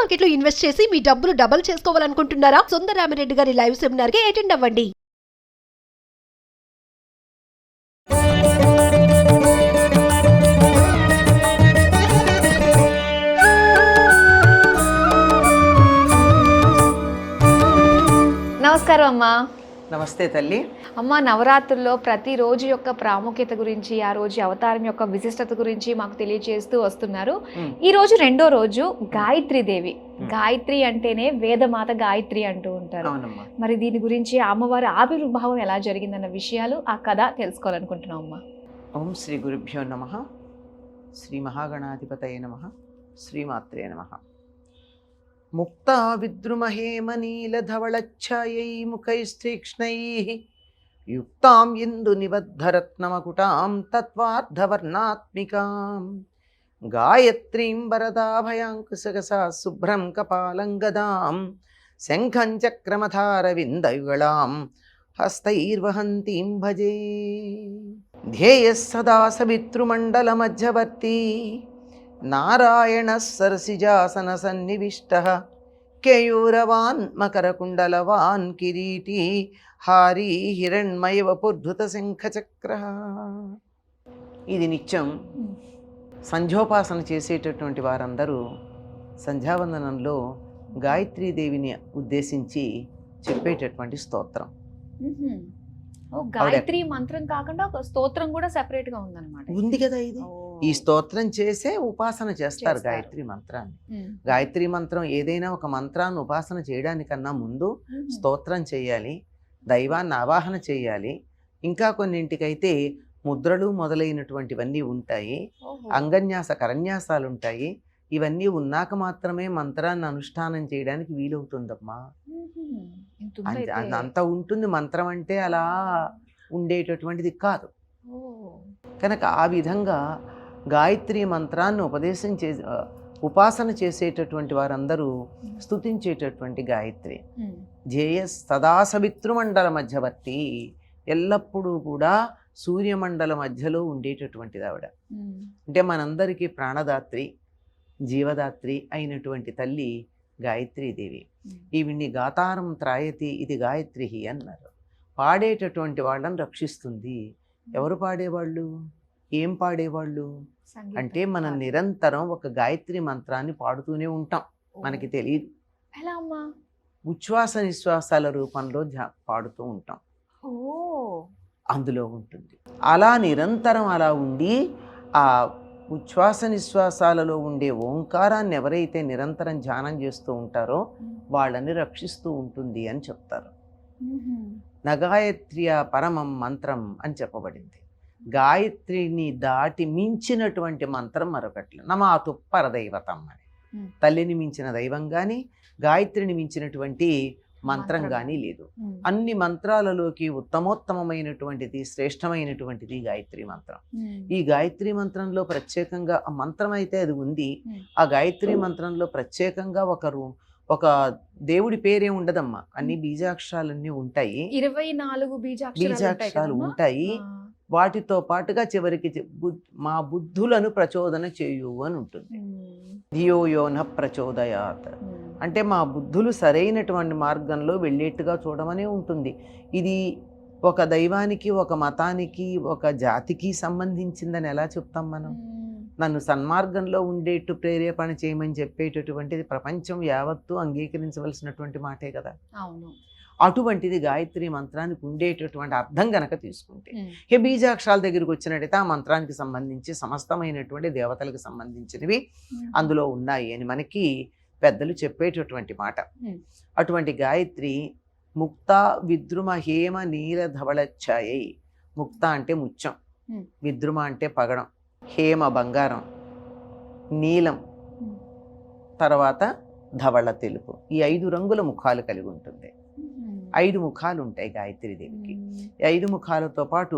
Market లో invest చేసి మీ డబ్బులు డబుల్ చేసుకోవాలనుకుంటున్నారా? సుందరరామిరెడ్డి గారి లైవ్ సెమినార్ కి అటెండ్ అవ్వండి. నమస్కారం అమ్మా. నమస్తే తల్లి. అమ్మ, నవరాత్రుల్లో ప్రతిరోజు యొక్క ప్రాముఖ్యత గురించి, ఆ రోజు అవతారం యొక్క విశిష్టత గురించి మాకు తెలియజేస్తూ వస్తున్నారు. ఈ రోజు రెండో రోజు గాయత్రీ దేవి. గాయత్రి అంటేనే వేదమాత గాయత్రి అంటూ ఉంటారు. మరి దీని గురించి అమ్మవారి ఆవిర్భావం ఎలా జరిగిందన్న విషయాలు, ఆ కథ తెలుసుకోవాలనుకుంటున్నాం అమ్మా. ఓం శ్రీ గురుభ్యో నమః. శ్రీ మహాగణాధిపతయే నమః. శ్రీమాత్రే నమః. ముక్తా విద్రుమహేమనీలధవళఛాయై ముఖైస్తీక్ష్ణైః యుక్తాం ఇందు నిబద్ధరత్నమకుటాం తత్వార్ధవర్ణాత్మికాం గాయత్రీం వరదాభయాంకుశగసా శుభ్రం కపాలం గదాం శంఖం చక్రమథారవిందయుగళాం హస్తైర్వహంతీం భజే. ధ్యేయః సదా సవితృమండలమధ్యవర్తి నారాయణ సరసిజాసన సన్నివిష్టః కేయూరవాన్ మకరకుండలవాన్ కిరీటీ హారీ హిరణ్మయ వపుర్ధృత శంఖచక్రః. ఇది నిత్యం సంధ్యోపాసన చేసేటటువంటి వారందరూ సంధ్యావందనంలో గాయత్రీదేవిని ఉద్దేశించి చెప్పేటటువంటి స్తోత్రం. గాయత్రి మంత్రం కాకుండా ఒక స్తోత్రం కూడా సెపరేట్ గా ఉందన్నమాట. ఉంది కదా. ఇది ఈ స్తోత్రం చేసే ఉపాసన చేస్తారు గాయత్రి మంత్రాన్ని. గాయత్రి మంత్రం ఏదైనా ఒక మంత్రాన్ని ఉపాసన చేయడానికన్నా ముందు స్తోత్రం చేయాలి, దైవాన్ని ఆవాహన చేయాలి. ఇంకా కొన్నింటికైతే ముద్రలు మొదలైనటువంటివన్నీ ఉంటాయి, అంగన్యాస కరన్యాసాలు ఉంటాయి. ఇవన్నీ ఉన్నాక మాత్రమే మంత్రాన్ని అనుష్ఠానం చేయడానికి వీలవుతుందమ్మా. అంత ఉంటుంది. మంత్రం అంటే అలా ఉండేటటువంటిది కాదు. కనుక ఆ విధంగా గాయత్రి మంత్రాన్ని ఉపాసన చేసేటటువంటి వారందరూ స్తుతించేటటువంటి గాయత్రి. ధ్యేయ సదా సవితృమండల మధ్యవర్తి, ఎల్లప్పుడూ కూడా సూర్యమండల మధ్యలో ఉండేటటువంటిది ఆవిడ. అంటే మనందరికీ ప్రాణదాత్రి, జీవదాత్రి అయినటువంటి తల్లి గాయత్రీదేవి. ఈవిడ్ని గాతారం త్రాయతి ఇది గాయత్రి అన్నారు. పాడేటటువంటి వాళ్ళని రక్షిస్తుంది. ఎవరు పాడేవాళ్ళు, ఏం పాడేవాళ్ళు అంటే మనం నిరంతరం ఒక గాయత్రి మంత్రాన్ని పాడుతూనే ఉంటాం. మనకి తెలియదు, ఉచ్ఛ్వాస నిశ్వాసాల రూపంలో పాడుతూ ఉంటాం. అందులో ఉంటుంది. అలా నిరంతరం అలా ఉండి ఆ ఉచ్ఛ్వాస నిశ్వాసాలలో ఉండే ఓంకారాన్ని ఎవరైతే నిరంతరం ధ్యానం చేస్తూ ఉంటారో వాళ్ళని రక్షిస్తూ ఉంటుంది అని చెప్తారు. నగాయత్ర్య పరమం మంత్రం అని చెప్పబడింది. గాయత్రిని దాటి మించినటువంటి మంత్రం మరొకటి నమాతు పరదైవతం అని. తల్లిని మించిన దైవం కానీ, గాయత్రిని మించినటువంటి మంత్రం కానీ లేదు. అన్ని మంత్రాలలోకి ఉత్తమోత్తమైనటువంటిది, శ్రేష్టమైనటువంటిది గాయత్రి మంత్రం. ఈ గాయత్రి మంత్రంలో ప్రత్యేకంగా ఆ మంత్రం అయితే అది ఉంది. ఆ గాయత్రి మంత్రంలో ప్రత్యేకంగా ఒక దేవుడి పేరే ఉండదమ్మా. అన్ని బీజాక్షరాలన్నీ ఉంటాయి, 24 బీజాక్షరాలు ఉంటాయి. వాటితో పాటుగా చివరికి మా బుద్ధులను ప్రచోదన చేయు అని ఉంటుంది. ధియో యో న ప్రచోదయాత్ అంటే మా బుద్ధులు సరైనటువంటి మార్గంలో వెళ్ళేట్టుగా చూడమనే ఉంటుంది. ఇది ఒక దైవానికి, ఒక మతానికి, ఒక జాతికి సంబంధించిందని ఎలా చెప్తాం మనం? నన్ను సన్మార్గంలో ఉండేట్టు ప్రేరేపణ చేయమని చెప్పేటటువంటిది ప్రపంచం యావత్తు అంగీకరించవలసినటువంటి మాటే కదా. అవును. అటువంటిది గాయత్రి మంత్రానికి ఉండేటటువంటి అర్థం గనక తీసుకుంటే, ఏ బీజాక్షరాల దగ్గరికి వచ్చినట్టయితే ఆ మంత్రానికి సంబంధించి సమస్తమైనటువంటి దేవతలకు సంబంధించినవి అందులో ఉన్నాయి అని మనకి పెద్దలు చెప్పేటటువంటి మాట. అటువంటి గాయత్రి ముక్త విద్రుమ హేమ నీల ధవళఛాయై. ముక్త అంటే ముత్యం, విద్రుమ అంటే పగడం, హేమ బంగారం, నీలం, తర్వాత ధవళ తెలుపు. ఈ 5 రంగుల ముఖాలు కలిగి ఉంటుంది. 5 ముఖాలు ఉంటాయి గాయత్రీదేవికి. 5 ముఖాలతో పాటు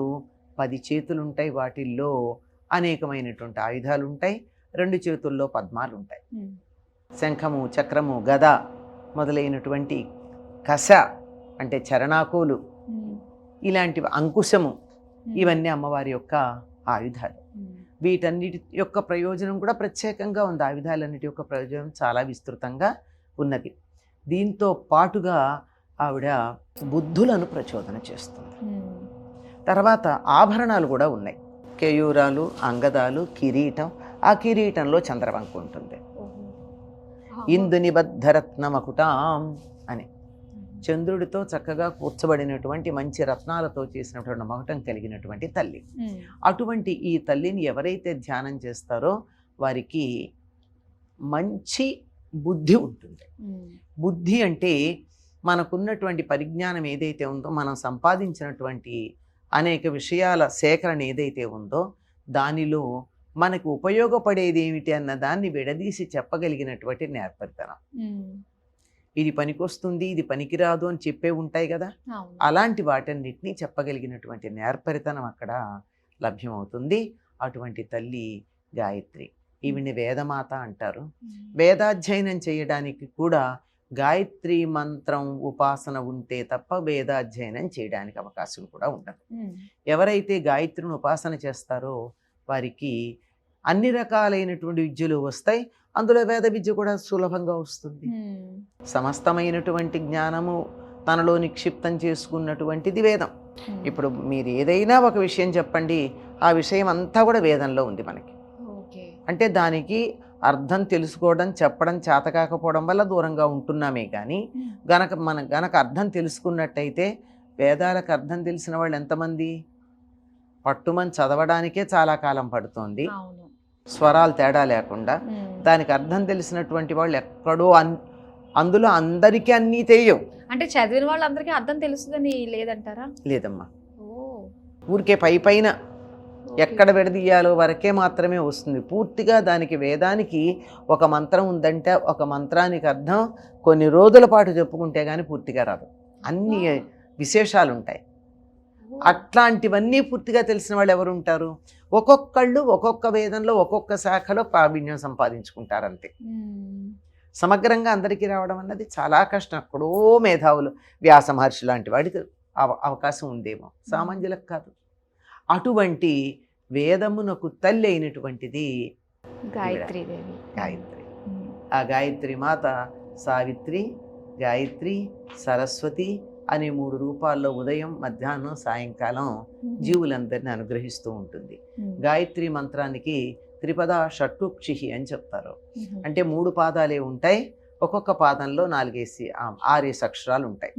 10 చేతులు ఉంటాయి. వాటిల్లో అనేకమైనటువంటి ఆయుధాలు ఉంటాయి. 2 చేతుల్లో పద్మాలు ఉంటాయి. శంఖము, చక్రము, గద మొదలైనటువంటి కశ అంటే చరణాకోలు, ఇలాంటివి, అంకుశము, ఇవన్నీ అమ్మవారి యొక్క ఆయుధాలు. వీటన్నిటి యొక్క ప్రయోజనం కూడా ప్రత్యేకంగా ఉంది. ఆయుధాలన్నిటి యొక్క ప్రయోజనం చాలా విస్తృతంగా ఉన్నది. దీంతో పాటుగా ఆవిడ బుద్ధులను ప్రచోదన చేస్తుంది. తర్వాత ఆభరణాలు కూడా ఉన్నాయి. కేయూరాలు, అంగదాలు, కిరీటం. ఆ కిరీటంలో చంద్రవంక ఉంటుంది. ఇందుని బద్ధరత్నమకుటాం అని చంద్రుడితో చక్కగా కూర్చబడినటువంటి మంచి రత్నాలతో చేసినటువంటి మకుటం కలిగినటువంటి తల్లి. అటువంటి ఈ తల్లిని ఎవరైతే ధ్యానం చేస్తారో వారికి మంచి బుద్ధి ఉంటుంది. బుద్ధి అంటే మనకున్నటువంటి పరిజ్ఞానం ఏదైతే ఉందో, మనం సంపాదించినటువంటి అనేక విషయాల సేకరణ ఏదైతే ఉందో దానిలో మనకు ఉపయోగపడేది ఏమిటి అన్న దాన్ని విడదీసి చెప్పగలిగినటువంటి నేర్పరితనం. ఇది పనికొస్తుంది, ఇది పనికిరాదు అని చెప్పే ఉంటాయి కదా, అలాంటి వాటన్నిటినీ చెప్పగలిగినటువంటి నేర్పరితనం అక్కడ లభ్యమవుతుంది. అటువంటి తల్లి గాయత్రి. ఈవిని వేదమాత అంటారు. వేదాధ్యయనం చేయడానికి కూడా గాయత్రి మంత్రం ఉపాసన ఉంటే తప్ప వేదాధ్యయనం చేయడానికి అవకాశం కూడా ఉండదు. ఎవరైతే గాయత్రిని ఉపాసన చేస్తారో వారికి అన్ని రకాలైనటువంటి విద్యలు వస్తాయి. అందులో వేద విద్య కూడా సులభంగా వస్తుంది. సమస్తమైనటువంటి జ్ఞానము తనలో నిక్షిప్తం చేసుకున్నటువంటిది వేదం. ఇప్పుడు మీరు ఏదైనా ఒక విషయం చెప్పండి, ఆ విషయం అంతా కూడా వేదంలో ఉంది మనకి. అంటే దానికి అర్థం తెలుసుకోవడం, చెప్పడం చేతకాకపోవడం వల్ల దూరంగా ఉంటున్నామే కానీ గనక అర్థం తెలుసుకున్నట్టయితే, వేదాలకు అర్థం తెలిసిన వాళ్ళు ఎంతమంది? పట్టుమని చదవడానికే చాలా కాలం పడుతోంది, స్వరాలు తేడా లేకుండా. దానికి అర్థం తెలిసినటువంటి వాళ్ళు ఎక్కడో అందులో అందరికీ అన్నీ తెలియవు. అంటే చదివిన వాళ్ళందరికీ అర్థం తెలుస్తుందని లేదంటారా? లేదమ్మా, ఊరికే పైన ఎక్కడ విడదీయాలో వరకే మాత్రమే వస్తుంది. పూర్తిగా దానికి వేదానికి ఒక మంత్రం ఉందంటే ఒక మంత్రానికి అర్థం కొన్ని రోజుల పాటు చెప్పుకుంటే కానీ పూర్తిగా రాదు. అన్ని విశేషాలు ఉంటాయి. అట్లాంటివన్నీ పూర్తిగా తెలిసిన వాళ్ళు ఎవరు ఉంటారు? ఒక్కొక్కళ్ళు ఒక్కొక్క వేదంలో ఒక్కొక్క శాఖలో ప్రావీణ్యం సంపాదించుకుంటారు అంతే. సమగ్రంగా అందరికీ రావడం అన్నది చాలా కష్టం. ఎక్కడో మేధావులు, వ్యాస మహర్షి లాంటి వాడికి అవకాశం ఉందేమో, సామాన్యులకు కాదు. అటువంటి వేదమునకు తల్లి అయినటువంటిది గాయత్రీదేవి. గాయత్రి. ఆ గాయత్రి మాత సావిత్రి, గాయత్రి, సరస్వతి అనే 3 రూపాల్లో ఉదయం, మధ్యాహ్నం, సాయంకాలం జీవులందరినీ అనుగ్రహిస్తూ ఉంటుంది. గాయత్రి మంత్రానికి త్రిపద షట్కుక్షి అని చెప్తారు. అంటే 3 పాదాలే ఉంటాయి. ఒక్కొక్క పాదంలో 6 అక్షరాలు ఉంటాయి.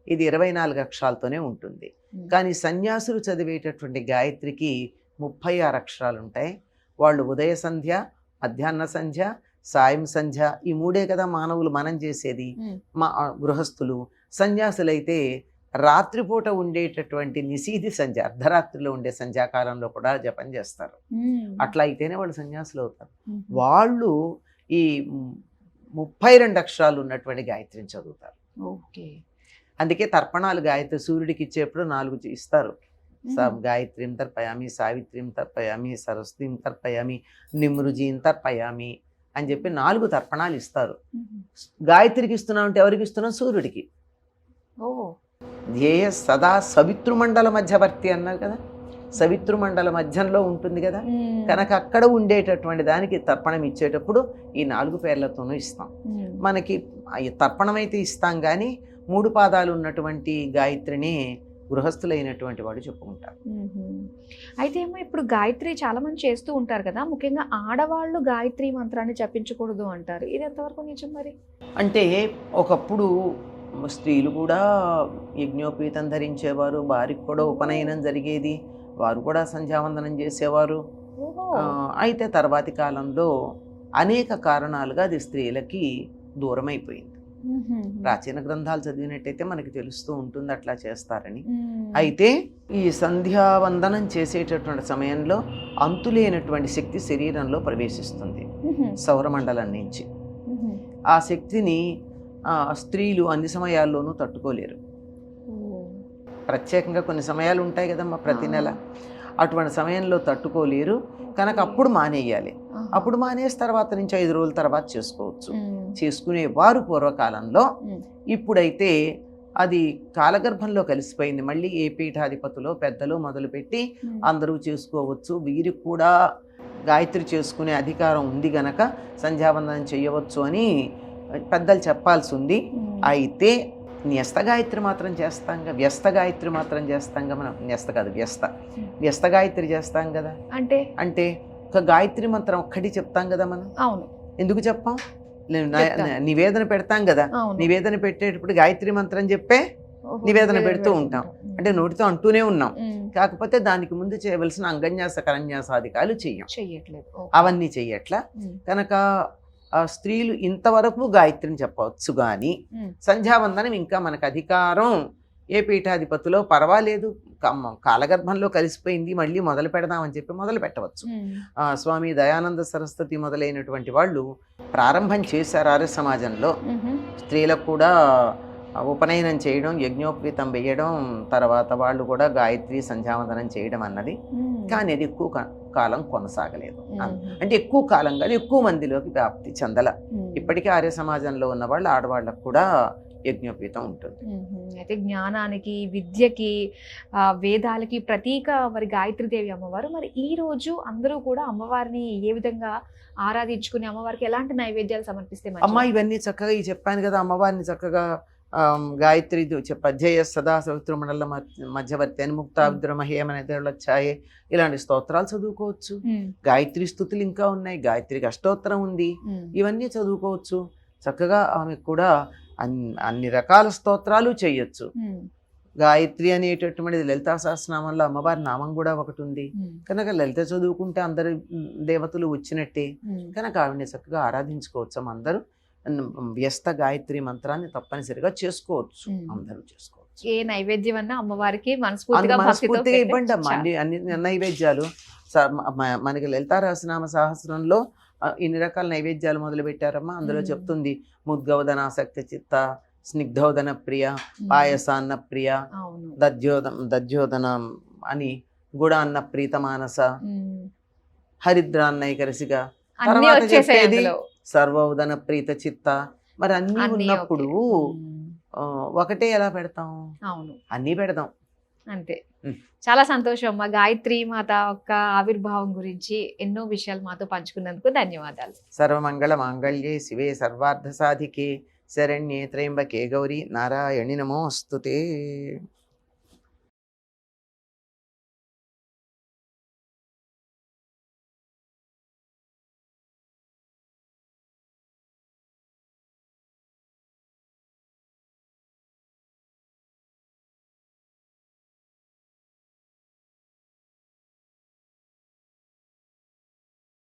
ఇది 24 అక్షరాలతోనే ఉంటుంది. కానీ సన్యాసులు చదివేటటువంటి గాయత్రికి 36 అక్షరాలు ఉంటాయి. వాళ్ళు ఉదయ సంధ్య, మధ్యాహ్న సంధ్య, సాయం సంధ్య, ఈ 3 కదా మానవులు మనం చేసేది. మా గృహస్థులు, సన్యాసులైతే రాత్రిపూట ఉండేటటువంటి నిశీధి సంధ్య, అర్ధరాత్రిలో ఉండే సంధ్యాకాలంలో కూడా జపం చేస్తారు. అట్లా అయితేనే వాళ్ళు సన్యాసులు అవుతారు. వాళ్ళు ఈ 32 అక్షరాలు ఉన్నటువంటి గాయత్రిని చదువుతారు. అందుకే తర్పణాలు గాయత్రి సూర్యుడికి ఇచ్చేప్పుడు 4 ఇస్తారు. గాయత్రీం తర్పయామి, సావిత్రీం తర్పయామి, సరస్వతీం తర్పయామి, నిమృజీం తర్పయామి అని చెప్పి 4 తర్పణాలు ఇస్తారు. గాయత్రికి ఇస్తున్నాం అంటే ఎవరికి ఇస్తున్నాం? సూర్యుడికి. ధ్యేయ సదా సవితృమండల మధ్యవర్తి అన్నారు కదా, సవితృమండల మధ్యంలో ఉంటుంది కదా, కనుక అక్కడ ఉండేటటువంటి దానికి తర్పణం ఇచ్చేటప్పుడు ఈ 4 పేర్లతోనూ ఇస్తాం. మనకి తర్పణం అయితే ఇస్తాం కానీ 3 పాదాలు ఉన్నటువంటి గాయత్రిని గృహస్థులైనటువంటి వాడు చెప్పుకుంటారు. అయితే ఏమో ఇప్పుడు గాయత్రి చాలా మంది చేస్తూ ఉంటారు కదా, ముఖ్యంగా ఆడవాళ్ళు గాయత్రి మంత్రాన్ని జపించకూడదు అంటారు. ఇది ఎంతవరకు నిజం మరి? అంటే ఒకప్పుడు స్త్రీలు కూడా యజ్ఞోపీతం ధరించేవారు, వారికి కూడా ఉపనయనం జరిగేది, వారు కూడా సంధ్యావందనం చేసేవారు. అయితే తర్వాతి కాలంలో అనేక కారణాలుగా అది స్త్రీలకి దూరం అయిపోయింది. ప్రాచీన గ్రంథాలు చదివినట్టయితే మనకి తెలుస్తూ ఉంటుంది అట్లా చేస్తారని. అయితే ఈ సంధ్యావందనం చేసేటటువంటి సమయంలో అంతులేనటువంటి శక్తి శరీరంలో ప్రవేశిస్తుంది సౌరమండలం నుంచి. ఆ శక్తిని స్త్రీలు అన్ని సమయాల్లోనూ తట్టుకోలేరు. ప్రత్యేకంగా కొన్ని సమయాలు ఉంటాయి కదమ్మా ప్రతి నెల, అటువంటి సమయంలో తట్టుకోలేరు. కనుక అప్పుడు మానేయాలి. అప్పుడు మానేసిన తర్వాత నుంచి 5 రోజుల తర్వాత చేసుకోవచ్చు. చేసుకునేవారు పూర్వకాలంలో. ఇప్పుడైతే అది కాలగర్భంలో కలిసిపోయింది. మళ్ళీ ఏ పీఠాధిపతులో పెద్దలు మొదలుపెట్టి అందరూ చేసుకోవచ్చు. వీరికి కూడా గాయత్రి చేసుకునే అధికారం ఉంది గనక సంధ్యావందనం చేయవచ్చు అని పెద్దలు చెప్పాల్సి ఉంది. అయితే న్యస్త గాయత్రి మాత్రం చేస్తాంగా, వ్యస్త గాయత్రి మాత్రం చేస్తాంగా. మనం న్యస్త కాదు వ్యస్త గాయత్రి చేస్తాం కదా. అంటే ఒక గాయత్రి మంత్రం ఒక్కటి చెప్తాం కదా మనం. అవును, ఎందుకు చెప్పాం? నివేదన పెడతాం కదా. నివేదన పెట్టేటప్పుడు గాయత్రి మంత్రం చెప్పే నివేదన పెడుతూ ఉంటాం. అంటే నోటితో అంటూనే ఉన్నాం, కాకపోతే దానికి ముందు చేయవలసిన అంగన్యాస కరన్యాసాధికాలు చెయ్యట్లేదు, అవన్నీ చెయ్యట్లా. కనుక స్త్రీలు ఇంతవరకు గాయత్రిని చెప్పవచ్చు, కానీ సంధ్యావందనం ఇంకా మనకు అధికారం ఏ పీఠాధిపతిలో పర్వాలేదు, కాలగర్భంలో కలిసిపోయింది, మళ్ళీ మొదలు పెడదామని చెప్పి మొదలు పెట్టవచ్చు. స్వామి దయానంద సరస్వతి మొదలైనటువంటి వాళ్ళు ప్రారంభం చేశారు ఆర్య సమాజంలో. స్త్రీలకు కూడా ఉపనయనం చేయడం, యజ్ఞోపవీతం వేయడం, తర్వాత వాళ్ళు కూడా గాయత్రి సంధ్యావందనం చేయడం అన్నది. కానీ అది ఎక్కువ కాలం కొనసాగలేదు. అంటే ఎక్కువ కాలం కానీ ఎక్కువ మందిలోకి వ్యాప్తి చెందల. ఇప్పటికీ ఆర్య సమాజంలో ఉన్న వాళ్ళు ఆడవాళ్ళకు కూడా యజ్ఞోపవీతం ఉంటుంది. అయితే జ్ఞానానికి, విద్యకి, వేదాలకి ప్రతీక మరి గాయత్రీదేవి అమ్మవారు. మరి ఈ రోజు అందరూ కూడా అమ్మవారిని ఏ విధంగా ఆరాధించుకుని అమ్మవారికి ఎలాంటి నైవేద్యాలు సమర్పిస్తే? అమ్మ ఇవన్నీ చక్కగా చెప్పాను కదా, అమ్మవారిని చక్కగా గాయత్రి పద్యయ సదా సవిత్రమండల మధ్యవర్తి అని ముక్తాబ్ద్రమహేమనెదొచ్చాయే ఇలాంటి స్తోత్రాలు చదువుకోవచ్చు. గాయత్రి స్థుతులు ఇంకా ఉన్నాయి, గాయత్రికి అష్టోత్తరం ఉంది, ఇవన్నీ చదువుకోవచ్చు. చక్కగా ఆమెకు కూడా అన్ని రకాల స్తోత్రాలు చేయొచ్చు. గాయత్రి అనేటటువంటిది లలితా సహస్రనామంలో అమ్మవారి నామం కూడా ఒకటి ఉంది కనుక లలిత చదువుకుంటే అందరు దేవతలు వచ్చినట్టే. కనుక ఆవిడని చక్కగా ఆరాధించుకోవచ్చు. అందరూ వ్యస్త గాయత్రి మంత్రాన్ని తప్పనిసరిగా చేసుకోవచ్చు, అందరూ చేసుకోవచ్చు. ఏ నైవేద్యం అన్నా అమ్మవారికి మనస్ఫూర్తిగా ఇవ్వండి అమ్మా. అన్ని నైవేద్యాలు మనకి లలితా సహస్రనామ సహస్రంలో ఇన్ని రకాల నైవేద్యాలు మొదలు పెట్టారమ్మా. అందులో చెప్తుంది ముద్గౌదనాసక్తి చిత్త, స్నిగ్ధోదన ప్రియ, పాయసాన్న ప్రియ, దధ్యోదన అని, గుడాన్న ప్రీతమానస, హరిద్రాన్నైకరసిగా, తర్వాత చెప్పేది సర్వోదన ప్రీత చిత్త. మరి అన్ని ఉన్నప్పుడు ఒకటే ఎలా పెడతాం? అవును, అన్నీ పెడదాం అంతే. చాలా సంతోషం అమ్మా. గాయత్రి మాత యొక్క ఆవిర్భావం గురించి ఎన్నో విషయాలు మాతో పంచుకున్నందుకు ధన్యవాదాలు. సర్వమంగళ మాంగళ్యే శివే సర్వార్థ సాధికే శరణ్యే త్రయంబకే గౌరీ నారాయణి నమోస్తుతే.